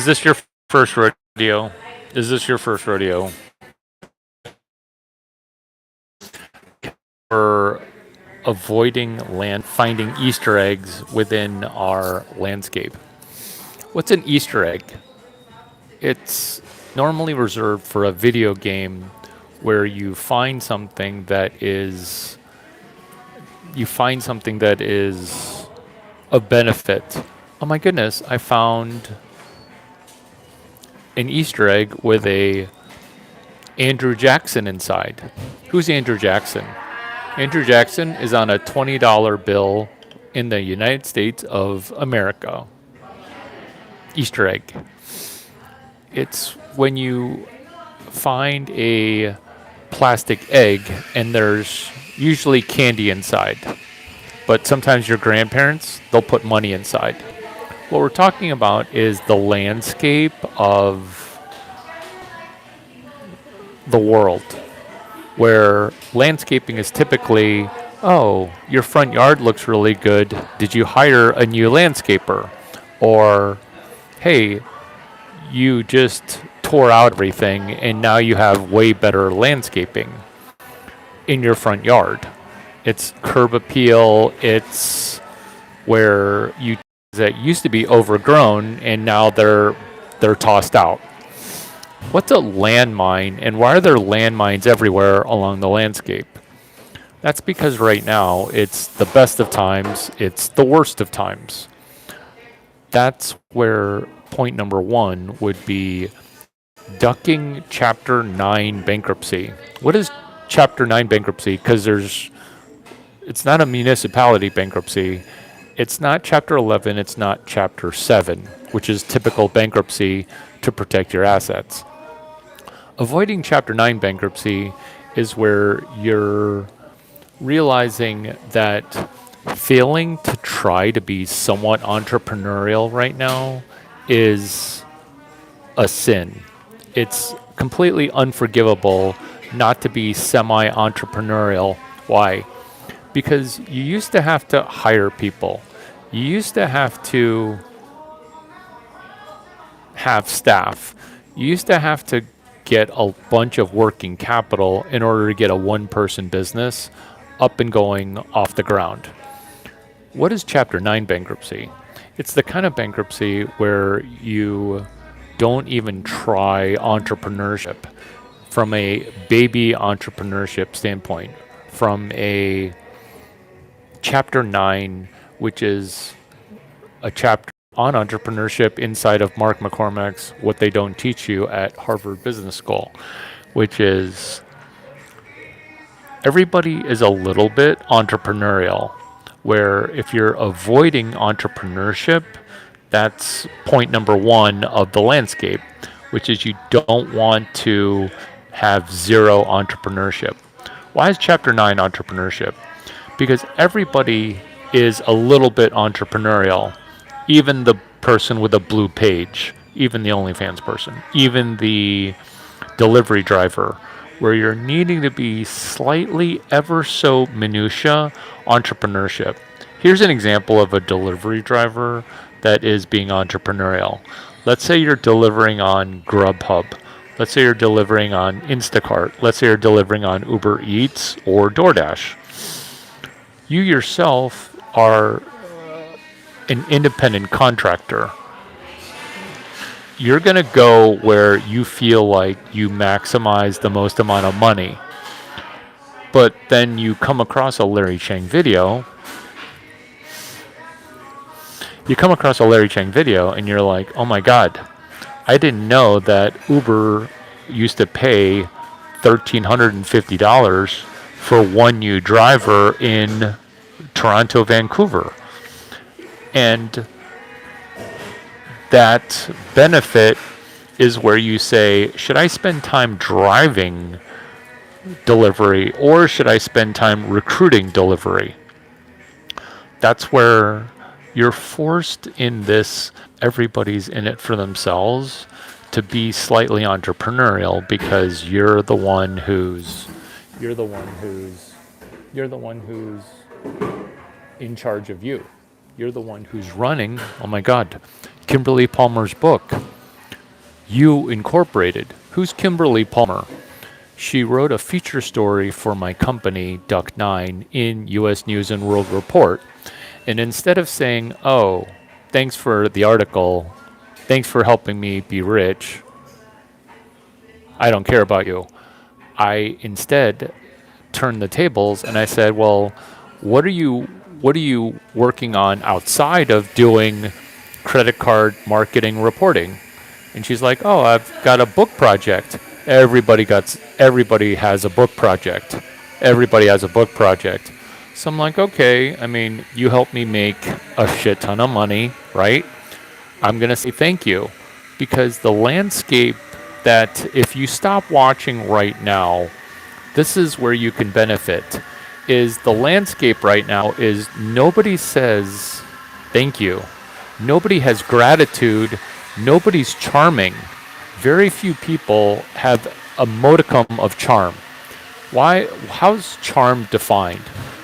this your first rodeo? Is this your first rodeo? For avoiding finding Easter eggs within our landscape. What's an Easter egg? It's normally reserved for a video game where you find something that is of benefit. Oh my goodness, I found an Easter egg with a Andrew Jackson inside. Who's Andrew Jackson? Andrew Jackson is on a $20 bill in the United States of America. Easter egg. It's when you find a plastic egg and there's usually candy inside. But sometimes your grandparents, they'll put money inside. What we're talking about is the landscape of the world, where landscaping is typically, oh, your front yard looks really good. Did you hire a new landscaper? Or, hey, you just tore out everything and now you have way better landscaping in your front yard. It's curb appeal. It's where you that used to be overgrown and now they're tossed out. What's a landmine, and why are there landmines everywhere along the landscape? That's because right now it's the best of times, it's the worst of times. That's where point number one would be ducking Chapter 9 bankruptcy. What is Chapter 9 bankruptcy? Because it's not a municipality bankruptcy. It's not Chapter 11, it's not Chapter 7, which is typical bankruptcy to protect your assets. Avoiding Chapter 9 bankruptcy is where you're realizing that failing to try to be somewhat entrepreneurial right now is a sin. It's completely unforgivable not to be semi-entrepreneurial. Why? Because you used to have to hire people. You used to have to have staff. You used to have to get a bunch of working capital in order to get a one-person business up and going off the ground. What is Chapter 9 bankruptcy? It's the kind of bankruptcy where you don't even try entrepreneurship from a baby entrepreneurship standpoint, from a Chapter 9, which is a chapter on entrepreneurship inside of Mark McCormack's What They Don't Teach You at Harvard Business School, which is everybody is a little bit entrepreneurial, where if you're avoiding entrepreneurship, that's point number one of the landscape, which is you don't want to have zero entrepreneurship. Why is Chapter 9 entrepreneurship? Because everybody is a little bit entrepreneurial. Even the person with a blue page, even the OnlyFans person, even the delivery driver, where you're needing to be slightly ever so minutia entrepreneurship. Here's an example of a delivery driver that is being entrepreneurial. Let's say you're delivering on Grubhub. Let's say you're delivering on Instacart. Let's say you're delivering on Uber Eats or DoorDash. You yourself are an independent contractor. You're going to go where you feel like you maximize the most amount of money. But then you come across a Larry Chang video. And you're like, oh my God, I didn't know that Uber used to pay $1,350 for one new driver in Toronto, Vancouver. And that benefit is where you say, should I spend time driving delivery or should I spend time recruiting delivery? That's where you're forced in this, everybody's in it for themselves, to be slightly entrepreneurial because you're the one who's in charge of you. You're the one who's running. Oh my God, Kimberly Palmer's book. You Incorporated. Who's Kimberly Palmer? She wrote a feature story for my company, Duck9, in US News and World Report. And instead of saying, oh, thanks for the article, thanks for helping me be rich, I don't care about you, I instead turned the tables and I said, well, what are you working on outside of doing credit card marketing reporting? And she's like, oh, I've got a book project. Everybody has a book project. Everybody has a book project. So I'm like, okay, I mean, you helped me make a shit ton of money, right? I'm going to say thank you, because the landscape that if you stop watching right now, this is where you can benefit. Is the landscape right now is nobody says thank you. Nobody has gratitude. Nobody's charming. Very few people have a modicum of charm. Why? How's charm defined?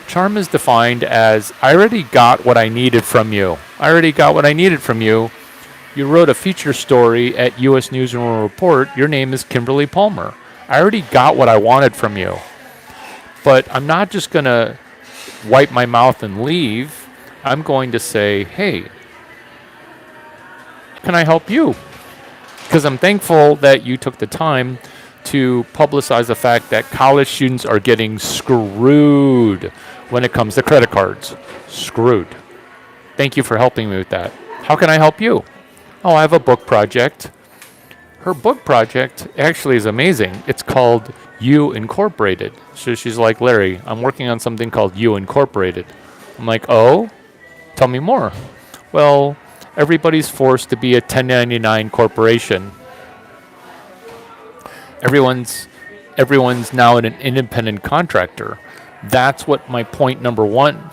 Charm is defined as I already got what I needed from you. I already got what I needed from you. You wrote a feature story at US News and World Report. Your name is Kimberly Palmer. I already got what I wanted from you. But I'm not just going to wipe my mouth and leave. I'm going to say, hey, can I help you? Because I'm thankful that you took the time to publicize the fact that college students are getting screwed when it comes to credit cards. Screwed. Thank you for helping me with that. How can I help you? Oh, I have a book project. Her book project actually is amazing. It's called You Incorporated. So she's like, Larry, I'm working on something called You Incorporated. I'm like, oh, tell me more. Well, everybody's forced to be a 1099 corporation. Everyone's now an independent contractor. That's what my point number one.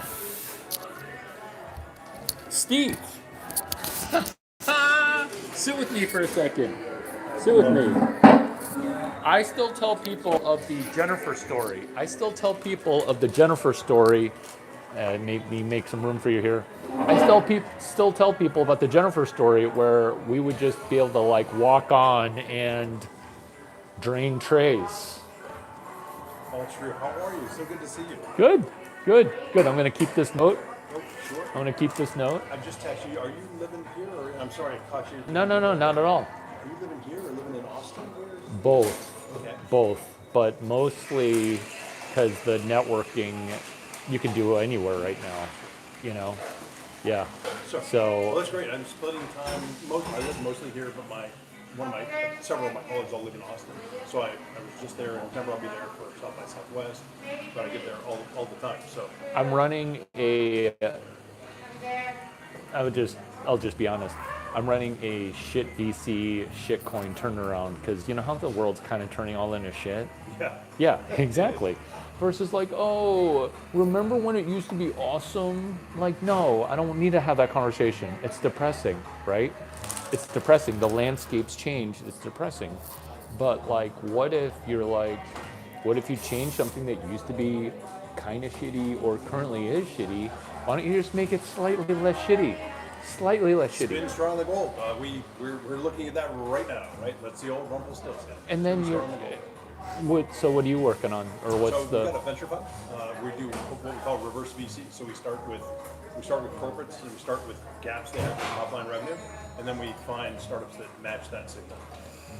Steve, sit with me for a second. Sit with me. I still tell people of the Jennifer story. Make me make some room for you here. I still tell people about the Jennifer story where we would just be able to like walk on and drain trays. All true. How are you? So good to see you. Good. I'm going to keep this note. Oh, sure. I'm going to keep this note. I just texted you. Are you living here, or I'm sorry, I caught you. No, not at all. Are you living here or living in Austin? Both. Okay. Both. But mostly because the networking you can do anywhere right now, you know? Yeah. Well, that's great. I'm splitting time. I live mostly here, but several of my colleagues all live in Austin. So I was just there in September. I'll be there for South by Southwest, but I get there all the time. So I'm running I'll just be honest. I'm running a shit VC shitcoin turnaround because you know how the world's kind of turning all into shit? yeah. Yeah, exactly. Versus like, oh, remember when it used to be awesome? Like, no, I don't need to have that conversation. It's depressing, right? It's depressing. The landscape's changed. It's depressing. But like, what if you change something that used to be kind of shitty or currently is shitty? Why don't you just make it slightly less shitty? Slightly less shitty. Spin strong the gold. We're looking at that right now, right? That's the old Rumpelstiltskin. And then Spin you. strong the gold. What are you working on, or what's So the? we've got a venture fund. We do what we call reverse VC. So we start with corporates, and we start with gaps they have in top line revenue, and then we find startups that match that signal.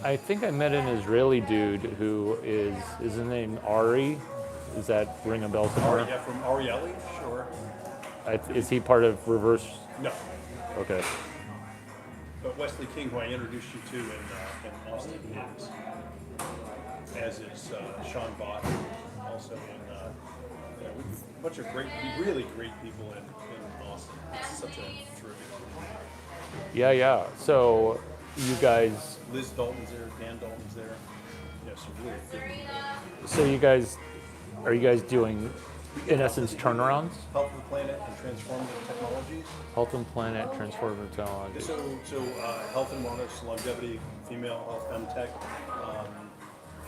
I think I met an Israeli dude who is his name Ari? Does that ring a bell somewhere? Yeah, from Ariely, sure. Is he part of Reverse? No, Okay. but Wesley King, who I introduced you to in Austin, is, as is Sean Bott, also a bunch of really great people in Austin. It's such a terrific community. Yeah. So you guys. Liz Dalton's there, Dan Dalton's there. Yeah, some really good people. So are you guys doing, in essence, turnarounds? Health of the Planet and Transformative Technologies. Health and Planet, Transformative Technology. So health and wellness, longevity, female health, tech,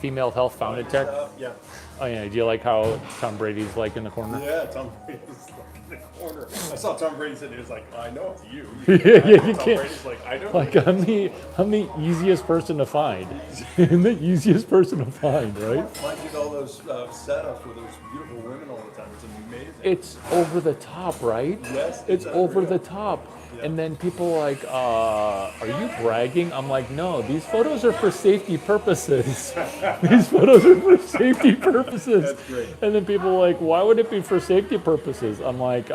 Female Health Founded Tech. Yeah. Oh yeah. Do you like how Tom Brady's like in the corner? Yeah, Tom Brady's like in the corner. I saw Tom Brady sitting there. He was like, I know it's you. Yeah, you Tom can't. Brady's like, I know. Like I'm the easiest person to find. I'm the easiest person to find, right? Why did all those setups with those beautiful women all the time? It's amazing. It's over the top, right? Yes, It's it's over unreal. the top. Yeah. And then people are like, are you bragging? I'm like, no, these photos are for safety purposes. These photos are for safety purposes. That's great. And then people are like, why would it be for safety purposes? I'm like,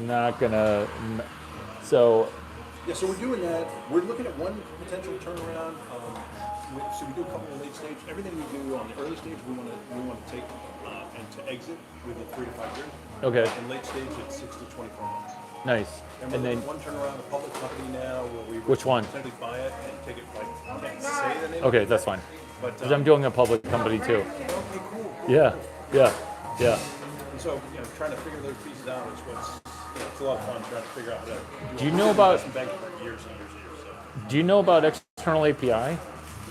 not gonna. So, Yeah, so we're doing that. We're looking at one potential turnaround. So we do a couple of late stage. Everything we do on the early stage, we want to take and to exit within 3 to 5 years. okay, And late stage, it's 6 to 24 months. nice. And we're And then, doing one turnaround, a public company now, where we Which one? potentially buy it and take it. Like, I can't say the name. okay, that's fine. But Because I'm doing a public company too. okay, cool. Yeah, yeah, yeah. And so, trying to figure those pieces out is what's, it's a lot of fun trying to figure out how to. Do you know about- investment banking for years and years and years? So, Do you know about external API?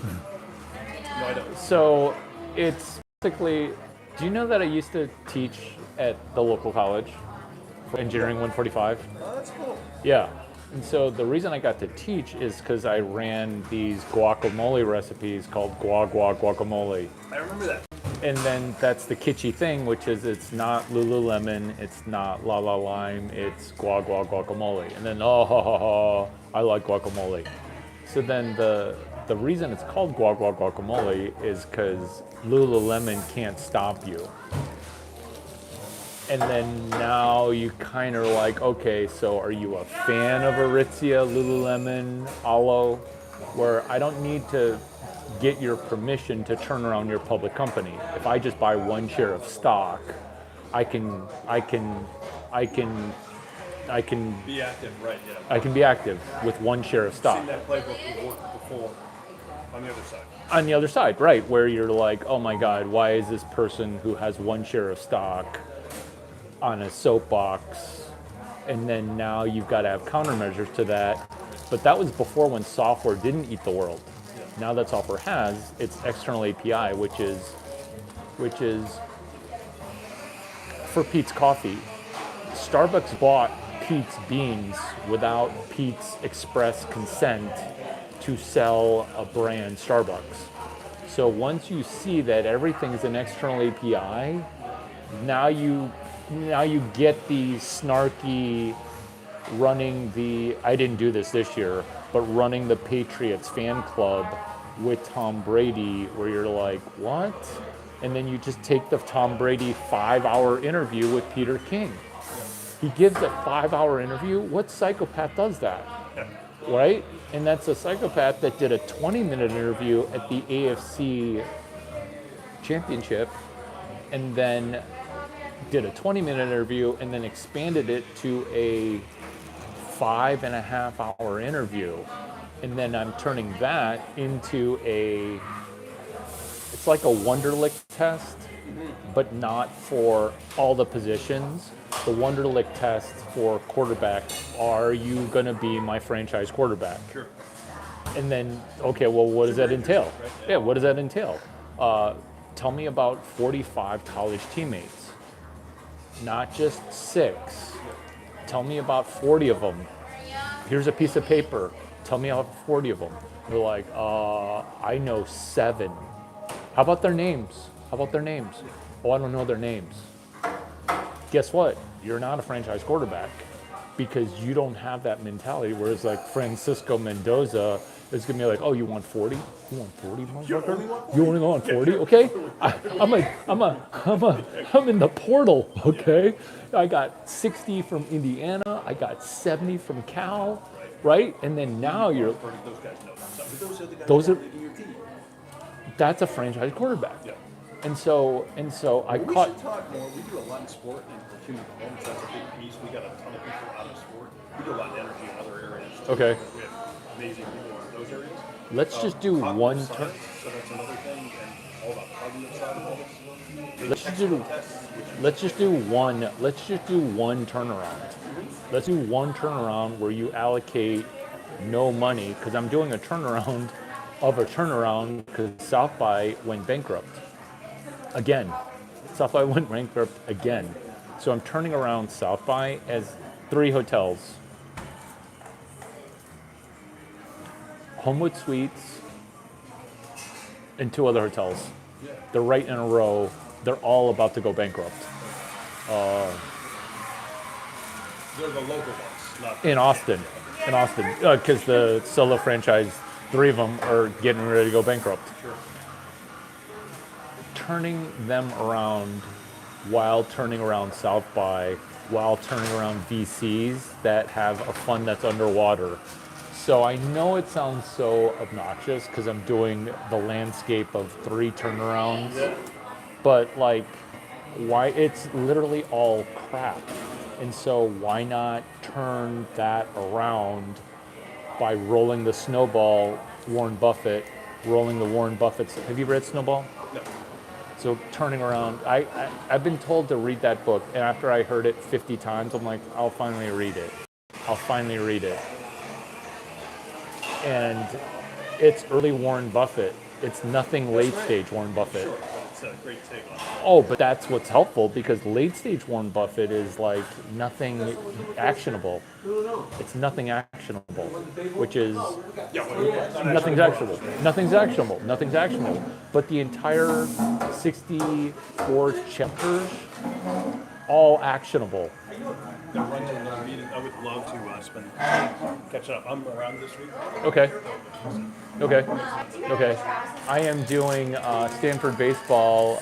no, I don't. So it's basically, do you know that I used to teach at the local college for Engineering 145? Oh, that's cool. Yeah. And so the reason I got to teach is because I ran these guacamole recipes called guacamole. I remember that. And then that's the kitschy thing, which is it's not Lululemon, it's not La La Lime, it's guacamole. And then, oh, ha, ha, ha, I like guacamole. So then the reason it's called guacamole is because Lululemon can't stop you. And then now you kind of like, okay, so are you a fan of Aritzia, Lululemon, Alo, where I don't need to get your permission to turn around your public company. If I just buy one share of stock, I can Be active, right? Yeah. I can be active with one share of stock. Seen that playbook work before on the other side. On the other side, right, where you're like, oh my God, why is this person who has one share of stock on a soapbox? And then now you've got to have countermeasures to that. But that was before when software didn't eat the world. Now that software has, it's external API, which is for Pete's Coffee. Starbucks bought Pete's beans without Pete's express consent to sell a brand Starbucks. So once you see that everything is an external API, now you get the snarky running the, I didn't do this year, but running the Patriots fan club with Tom Brady, where you're like, what? And then you just take the Tom Brady 5-hour interview with Peter King. He gives a 5-hour interview. What psychopath does that? Right? And that's a psychopath that did a 20-minute interview at the AFC Championship and then did a 20-minute interview and then expanded it to a 5.5-hour interview. And then I'm turning that into it's like a Wonderlic test, but not for all the positions. The Wonderlic test for quarterback, are you going to be my franchise quarterback? Sure. And then, okay, well, what does that entail? Yeah, what does that entail? Tell me about 45 college teammates, not just 6. Tell me about 40 of them. Here's a piece of paper. Tell me about 40 of them. They're like, I know 7. How about their names? Oh, I don't know their names. Guess what? You're not a franchise quarterback because you don't have that mentality. Whereas like Francisco Mendoza is gonna be like, oh, you want 40? You want 40, motherfucker? You only want 40? Okay. I'm in the portal. Okay. I got 60 from Indiana. I got 70 from Cal. Right? And then now you're. Those guys know. But those are the guys Those that are- lead your team. That's a franchise quarterback. Yeah. And so I We caught. should talk more. We do a lot in sport and for human performance. That's a big piece. We got a ton of people out of sport. We do a lot of energy in other areas. Too. Okay. We have amazing people in those areas. Let's just do Cognitive one. science, so that's another thing, and all about cognitive side of all this. Let's just do. Tests, which Let's just do one. Let's just do one turnaround. Let's do one turnaround where you allocate no money because I'm doing a turnaround of a turnaround because South by went bankrupt again. South by went bankrupt again. So I'm turning around South by as 3 hotels. Homewood Suites and 2 other hotels. They're right in a row. They're all about to go bankrupt. They're the local ones, not In Austin, because the Solo franchise, 3 of them are getting ready to go bankrupt. Sure. Turning them around while turning around South by, while turning around VCs that have a fund that's underwater. So I know it sounds so obnoxious because I'm doing the landscape of 3 turnarounds, but like, why? It's literally all crap. And so why not turn that around by rolling the Snowball, Warren Buffett, rolling the Warren Buffett's. Have you read Snowball? No. So turning around, I've been told to read that book, and after I heard it 50 times, I'm like, I'll finally read it. And it's early Warren Buffett. It's nothing late stage Warren Buffett. Sure. That's a great take on it. Oh, but that's what's helpful because late stage Warren Buffett is like nothing actionable. It's nothing actionable, which is nothing's actionable. But the entire 64 chapters, all actionable. I would love to spend time catching up. I'm around this week. Okay. I am doing Stanford baseball.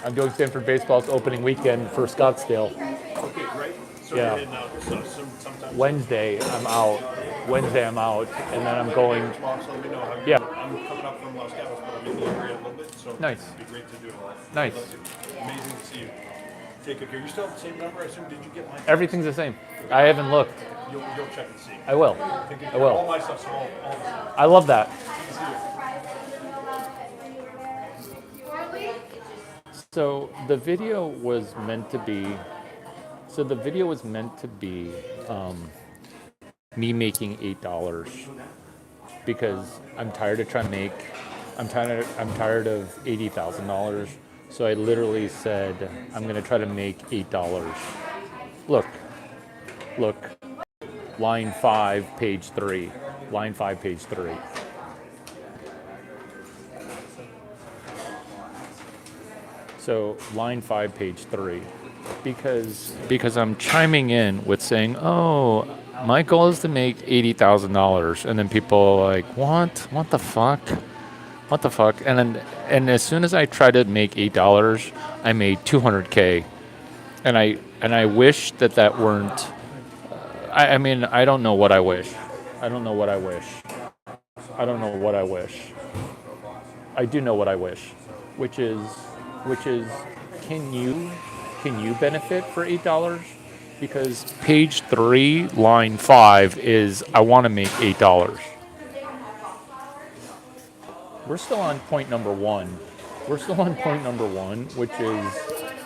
I'm doing Stanford baseball's opening weekend for Scottsdale. Okay, great. So Yeah. you're heading out sometime. Wednesday, I'm out, and then I'm going. Tomorrow, so let me know how you're Yeah. doing. I'm coming up from Los Gatos, but I'm in the area a little bit, so Nice. it'd be great to do it. Nice. Amazing to see you. Take good care. You still have the same number, I assume? Did you get mine? Everything's the same. I haven't looked. You'll check and see. I will. Take good I care. will. All my stuff's all the same. I love that. See you. So the video was meant to be. Me making $8 because I'm tired of trying to make. I'm tired of $80,000. So I literally said I'm going to try to make $8. Look. Line 5, page 3. Line 5, page 3. So line 5, page 3. Because I'm chiming in with saying, oh, my goal is to make $80,000. And then people are like, what? What the fuck? What the fuck? And as soon as I try to make $8, I made $200K. And I wish that weren't. I mean, I don't know what I wish. I do know what I wish, which is, can you benefit for $8? Because page 3, line 5 is I want to make $8. We're still on point number 1.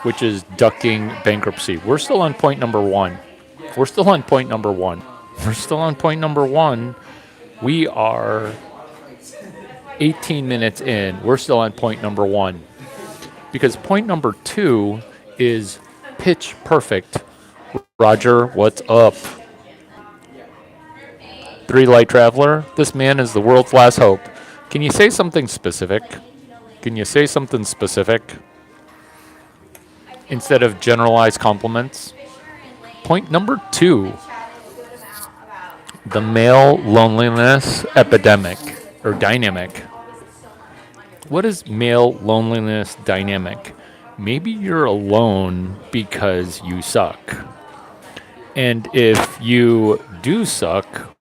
Which is ducking bankruptcy. We're still on point number 1. We are 18 minutes in. We're still on point number 1. Because point number 2 is pitch perfect. Roger, what's up? 3 Light Traveler, this man is the world's last hope. Can you say something specific? Instead of generalized compliments? Point number 2, the male loneliness epidemic or dynamic. What is male loneliness dynamic? Maybe you're alone because you suck. And if you do suck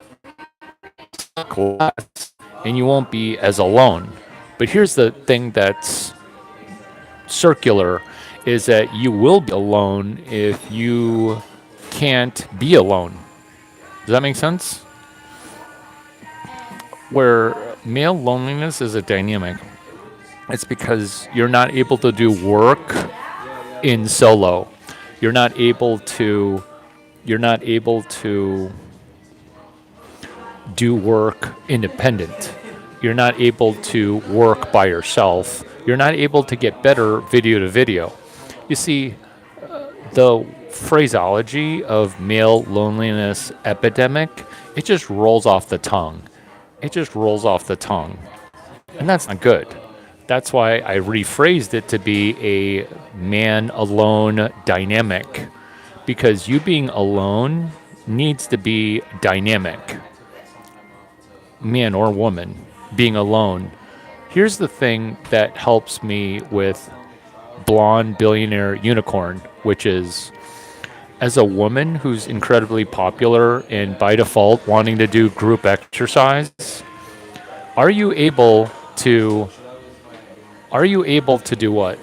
less, and you won't be as alone. But here's the thing that's circular, is that you will be alone if you can't be alone. Does that make sense? Where male loneliness is a dynamic, it's because you're not able to do work in solo. You're not able to do work independent. You're not able to work by yourself. You're not able to get better video to video. You see, the phraseology of male loneliness epidemic, it just rolls off the tongue. It just rolls off the tongue. And that's not good. That's why I rephrased it to be a man alone dynamic. Because you being alone needs to be dynamic. Man or woman being alone. Here's the thing that helps me with Blonde Billionaire Unicorn, which is as a woman who's incredibly popular and by default wanting to do group exercise, are you able to do what?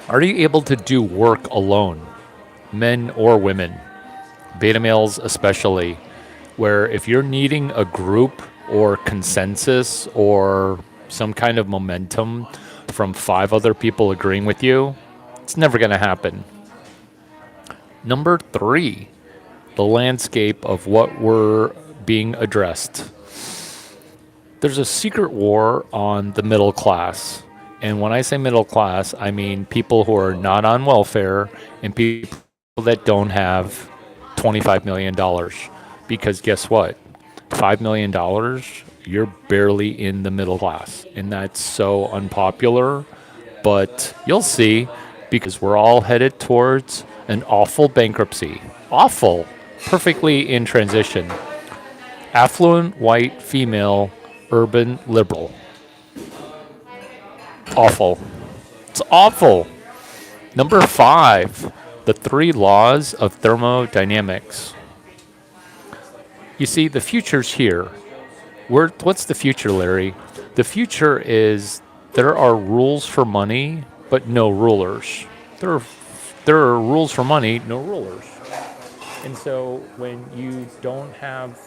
Are you able to do work alone? Men or women, beta males especially, where if you're needing a group or consensus or some kind of momentum from 5 other people agreeing with you, it's never going to happen. Number 3, the landscape of what we're being addressed. There's a secret war on the middle class. And when I say middle class, I mean people who are not on welfare and people that don't have $25 million. Because guess what? $5 million, you're barely in the middle class. And that's so unpopular. But you'll see, because we're all headed towards an awful bankruptcy. Awful. Perfectly in transition. Affluent, white, female, urban, liberal. Awful. It's awful. Number 5, the 3 laws of thermodynamics. You see, the future's here. What's the future, Larry? The future is there are rules for money, but no rulers. There are rules for money, no rulers. And so when you don't have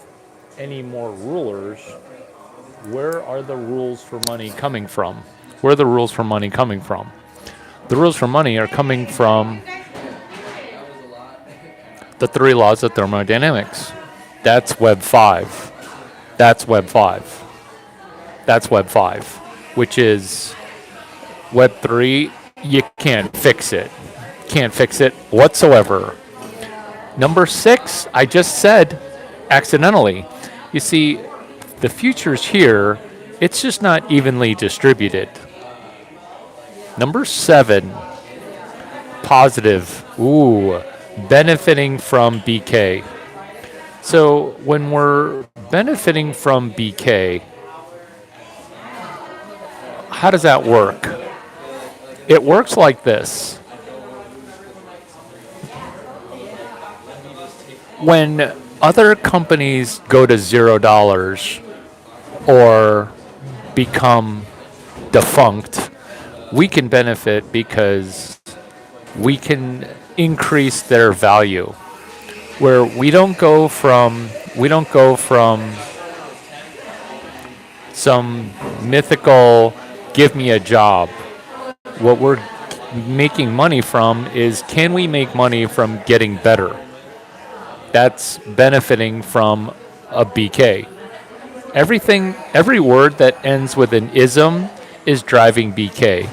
any more rulers, where are the rules for money coming from? Where are the rules for money coming from? The rules for money are coming from the 3 laws of thermodynamics. That's Web 5. That's Web 5. That's Web 5, which is Web 3. You can't fix it. Can't fix it whatsoever. Number 6, I just said accidentally. You see, the future's here. It's just not evenly distributed. Number 7, positive. Ooh, benefiting from BK. So when we're benefiting from BK, how does that work? It works like this. When other companies go to $0 or become defunct, we can benefit because we can increase their value. Where we don't go from some mythical give me a job. What we're making money from is, can we make money from getting better? That's benefiting from a BK. Every word that ends with an ism is driving BK.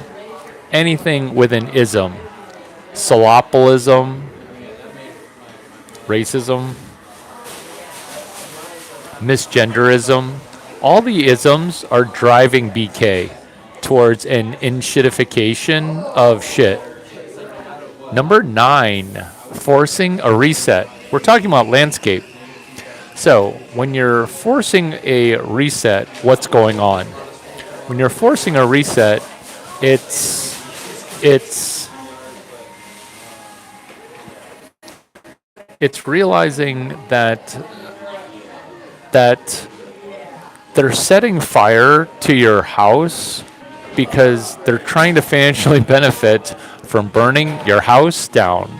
Anything with an ism, salopolism, racism, misgenderism, all the isms are driving BK towards an inshitification of shit. Number 9, forcing a reset. We're talking about landscape. So when you're forcing a reset, what's going on? When you're forcing a reset, it's realizing that they're setting fire to your house because they're trying to financially benefit from burning your house down.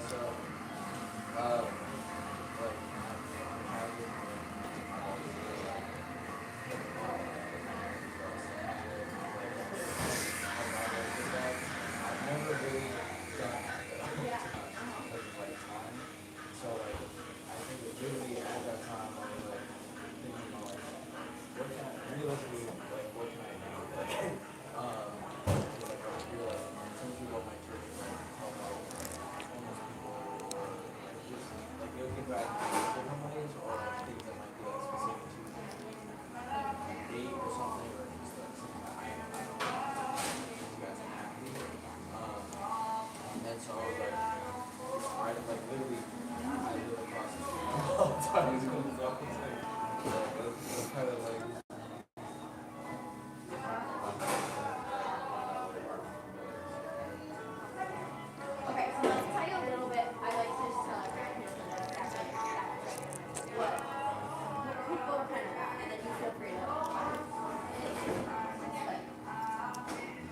So, like, having I've never really done that because of like time. So like I think it literally at that time I was like thinking about like what can I realistically like what can I do? Like like I realized some people at my church like help out homeless people or like just like they'll give back different ways or like things that might be like specific to a date or something or just like something that I don't know you guys are happy. And so I was like, right, like literally, I live across the street all the time. It comes up, it's like, that's kind of like, Okay, so let's tell you a little bit. I like to just tell everyone who's in the back, what people are kind of about, and then you feel free to.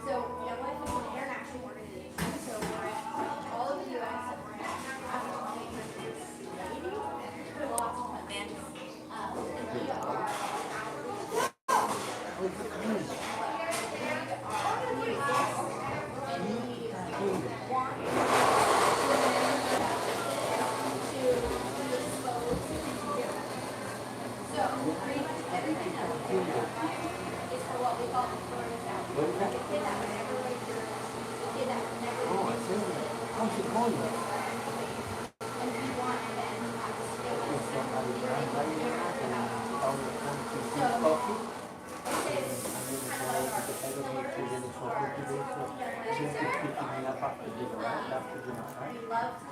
So, Young Life is an international organization. So we're in all over the U.S. and we're in lots of countries. And we are so pretty much everything that we do is for what we call the Florida South. The kid that would never wait for the kid that would never and we want them to have a space that they can care about. So this is kind of like our pillars or we love to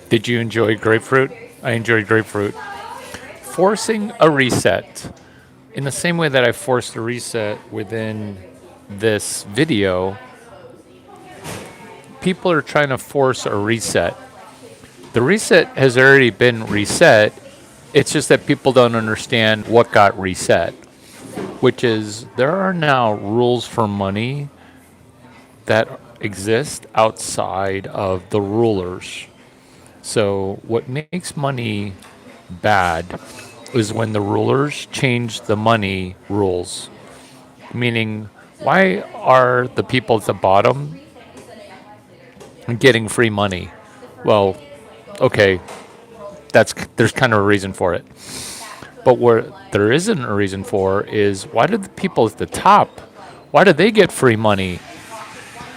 Did you enjoy grapefruit? I enjoyed grapefruit. Forcing a reset. In the same way that I forced a reset within this video, people are trying to force a reset. The reset has already been reset. It's just that people don't understand what got reset, which is there are now rules for money that exist outside of the rulers. So, what makes money bad is when the rulers change the money rules. Meaning, why are the people at the bottom getting free money? Well, okay, there's kind of a reason for it. But where there isn't a reason for is why do the people at the top, why do they get free money?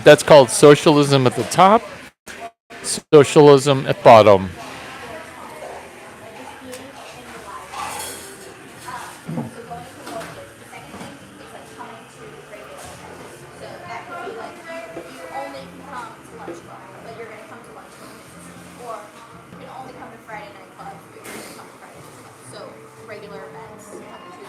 That's called socialism at the top, socialism at bottom. So that could be like, you only can come to lunch club, but you're gonna come to lunch club. Or you can only come to Friday night club, but you're gonna come to Friday night club. So regular events come to.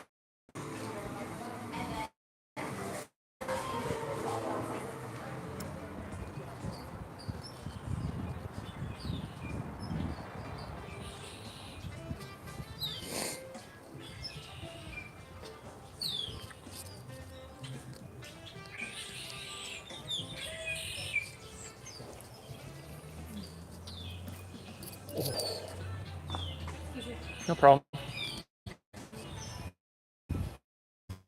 No problem.